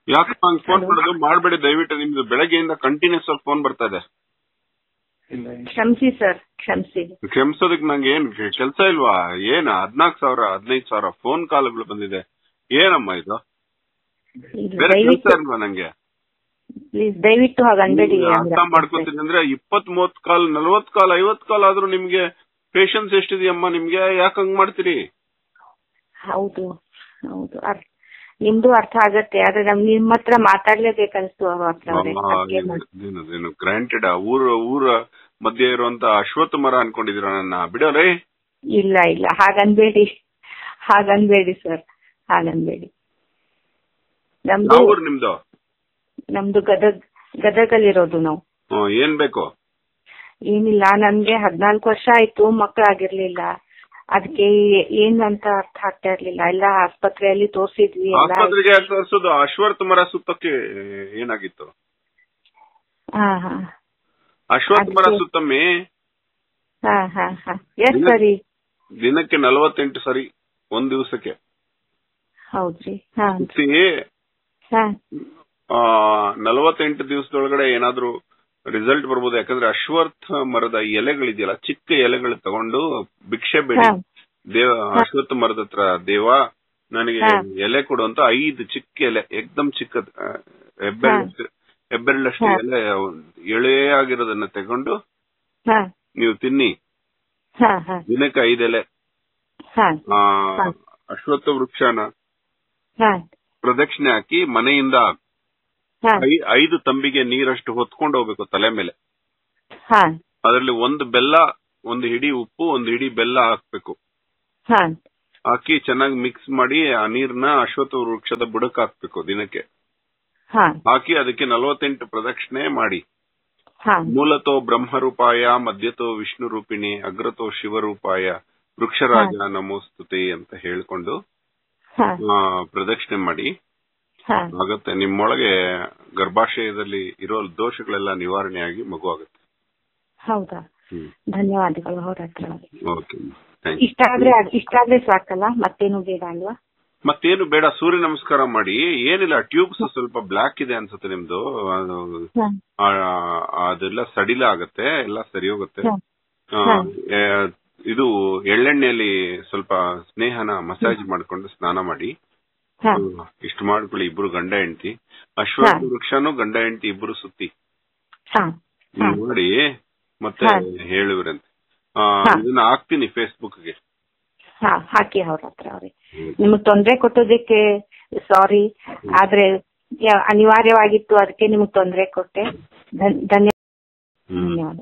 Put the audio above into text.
ಯಾಕೆ ನಂಗೆ ಫೋನ್ ಮಾಡೋದು ಮಾಡಬೇಡಿ ದಯವಿಟ್ಟು. ನಿಮ್ದು ಬೆಳಗ್ಗೆಯಿಂದ ಕಂಟಿನ್ಯೂಸ್ ಆಗಿ ಫೋನ್ ಬರ್ತಾ ಇದೆ. ಕ್ಷಮಿಸಿ ಸರ್, ಕ್ಷಮಿಸಿ. ಕ್ಷಮಿಸೋದಕ್ಕೆ ನಂಗೆ ಏನ್ ಕೆಲಸ ಇಲ್ವಾ? ಏನ್ 14,000 15,000 ಫೋನ್ ಕಾಲ್ಗಳು ಬಂದಿದೆ. ಏನಮ್ಮ ಇದು? ಬೇರೆ ಕೆಲಸ ಇಲ್ವಾ ನಂಗೆ? ಪ್ಲೀಸ್ ದಯವಿಟ್ಟು ಹಾಗನ್ಬೇಡಿ. ಅರ್ಥ ಮಾಡ್ಕೊತೀನಿ ಅಂದ್ರೆ 20-30 ಕಾಲ್ 40 ಕಾಲ್ 50 ಕಾಲ್ ಆದ್ರೂ ನಿಮ್ಗೆ ಪೇಷನ್ಸ್ ಎಷ್ಟಿದೆಯಮ್ಮ ನಿಮ್ಗೆ? ಯಾಕೆ ಹಂಗ್ ಮಾಡ್ತೀರಿ? ಹೌದು ಹೌದು, ನಿಮ್ದು ಅರ್ಥ ಆಗತ್ತೆ. ಆದ್ರೆ ನಿಮ್ಮ ಹತ್ರ ಮಾತಾಡ್ಲೇಬೇಕನ್ಸ್ತು. ಗ್ರಾಂಟೆಡ್ ಊರ ಮಧ್ಯೆ ಇರುವಂತ ಅಶ್ವತ್ಥ ಮರ ಅನ್ಕೊಂಡಿದೀರ ನನ್ನ? ಬಿಡೋರೇ. ಇಲ್ಲ ಇಲ್ಲ, ಹಾಗನ್ಬೇಡಿ ಹಾಗನ್ಬೇಡಿ ಸರ್, ಹಾಗನ್ಬೇಡಿ. ನಿಮ್ದು ನಮ್ದು ಗದಗಲ್ಲಿರೋದು ನಾವು. ಏನ್ ಬೇಕು? ಏನಿಲ್ಲ, ನನ್ಗೆ 14 ವರ್ಷ ಆಯ್ತು, ಮಕ್ಕಳಾಗಿರ್ಲಿಲ್ಲ. ಅದಕ್ಕೆ ಏನಂತ ಅರ್ಥ ಆಗ್ತಾ ಇರ್ಲಿಲ್ಲ. ಎಲ್ಲ ಆಸ್ಪತ್ರೆಯಲ್ಲಿ ತೋರಿಸಿದ್ವಿ. ಆಸ್ಪತ್ರೆಗೆ ತೋರಿಸೋದು ಅಶ್ವತ್ಥ ಮರ ಸುತ್ತಕ್ಕೆ ಏನಾಗಿತ್ತು? ಅಶ್ವತ್ಥ ಮರ ಸುತ್ತಮ್ಮಿ ಎಷ್ಟ್ ಸರಿ? ದಿನಕ್ಕೆ 48 ಸರಿ, ಒಂದ್ ದಿವಸಕ್ಕೆ. ಹೌದ್ರಿ. 48 ದಿವಸದೊಳಗಡೆ ಏನಾದ್ರು ರಿಸಲ್ಟ್ ಬರ್ಬೋದು. ಯಾಕಂದ್ರೆ ಅಶ್ವತ್ಥ ಮರದ ಎಲೆಗಳಿದೆಯಲ್ಲ, ಚಿಕ್ಕ ಎಲೆಗಳು ತಗೊಂಡು ಭಿಕ್ಷೆ ಬೇಡಿ ಅಶ್ವತ್ಥ ಮರದ ಹತ್ರ, ದೇವ ನನಗೆ ಎಲೆ ಕೊಡು ಅಂತ 5 ಚಿಕ್ಕ ಎಲೆ, ಎಕ್ದಮ್ ಚಿಕ್ಕದ್, ಹೆಬ್ಬೆರಳಷ್ಟು ಎಲೆ ಎಳೆ ಆಗಿರೋದನ್ನ ತಗೊಂಡು ನೀವು ತಿನ್ನಿ. ದಿನಕ್ಕೆ 5 ಎಲೆ. ಅಶ್ವತ್ಥ ವೃಕ್ಷನ ಪ್ರದಕ್ಷಿಣೆ ಹಾಕಿ ಮನೆಯಿಂದ 5 ತಂಬಿಗೆ ನೀರಷ್ಟು ಹೊತ್ಕೊಂಡು ಹೋಗ್ಬೇಕು ತಲೆ ಮೇಲೆ. ಅದರಲ್ಲಿ 1 ಬೆಲ್ಲ, 1 ಹಿಡಿ ಉಪ್ಪು, 1 ಹಿಡಿ ಬೆಲ್ಲ ಹಾಕ್ಬೇಕು. ಹಾಕಿ ಚೆನ್ನಾಗಿ ಮಿಕ್ಸ್ ಮಾಡಿ ಆ ನೀರ್ನ ಅಶ್ವತ್ಥ ವೃಕ್ಷದ ಬುಡಕ್ ಹಾಕ್ಬೇಕು ದಿನಕ್ಕೆ. ಹಾಕಿ ಅದಕ್ಕೆ 48 ಪ್ರದಕ್ಷಿಣೆ ಮಾಡಿ. ಮೂಲತೋ ಬ್ರಹ್ಮರೂಪಾಯ, ಮಧ್ಯತೋ ವಿಷ್ಣು ರೂಪಿಣಿ, ಅಗ್ರತೋ ಶಿವರೂಪಾಯ, ವೃಕ್ಷರಾಜ ನಮೋಸ್ತುತೆ ಅಂತ ಹೇಳ್ಕೊಂಡು ಪ್ರದಕ್ಷಿಣೆ ಮಾಡಿ. ಆಗತ್ತೆ, ನಿಮ್ಮೊಳಗೆ ಗರ್ಭಾಶಯದಲ್ಲಿ ಇರೋ ದೋಷಗಳೆಲ್ಲ ನಿವಾರಣೆಯಾಗಿ ಮಗು ಆಗುತ್ತೆ. ಹೌದಾ? ಧನ್ಯವಾದಗಳು. ಓಕೆ, ಇಷ್ಟಾದ್ರೆ ಸಾಕಲ್ಲ, ಮತ್ತೇನು ಬೇಡ ಅಲ್ವಾ? ಮತ್ತೇನು ಬೇಡ. ಸೂರ್ಯ ನಮಸ್ಕಾರ ಮಾಡಿ. ಏನಿಲ್ಲ, ಟ್ಯೂಬ್ಸ್ ಸ್ವಲ್ಪ ಬ್ಲಾಕ್ ಇದೆ ಅನ್ಸುತ್ತೆ ನಿಮ್ದು, ಅದೆಲ್ಲ ಸಡಿಲ ಆಗತ್ತೆ, ಎಲ್ಲ ಸರಿ ಹೋಗುತ್ತೆ. ಇದು ಎಳ್ಳೆಣ್ಣೆಯಲ್ಲಿ ಸ್ವಲ್ಪ ಸ್ನೇಹನ ಮಸಾಜ್ ಮಾಡ್ಕೊಂಡು ಸ್ನಾನ ಮಾಡಿ. ಇಷ್ಟು ಮಾಡ್ಕೊಳ್ಳಿ, ಇಬ್ರು ಗಂಡ ಹೆಂಡತಿ. ಅಶ್ವತ್ಥ ವೃಕ್ಷನು ಗಂಡ ಹೆಂಡತಿ ಇಬ್ರು ಸುತ್ತಿ ನೋಡಿ, ಮತ್ತೆ ಹೇಳುವಿರಂತೆ. ಇದನ್ನ ಹಾಕ್ತೀನಿ ಫೇಸ್ಬುಕ್ಗೆ. ಹಾಕಿ ಅವ್ರ ಹತ್ರ. ನಿಮಗ್ ತೊಂದರೆ ಕೊಟ್ಟೋದಕ್ಕೆ ಸಾರಿ, ಆದ್ರೆ ಅನಿವಾರ್ಯವಾಗಿತ್ತು, ಅದಕ್ಕೆ ನಿಮಗ್ ತೊಂದರೆ ಕೊಟ್ಟೆ. ಧನ್ಯವಾದ.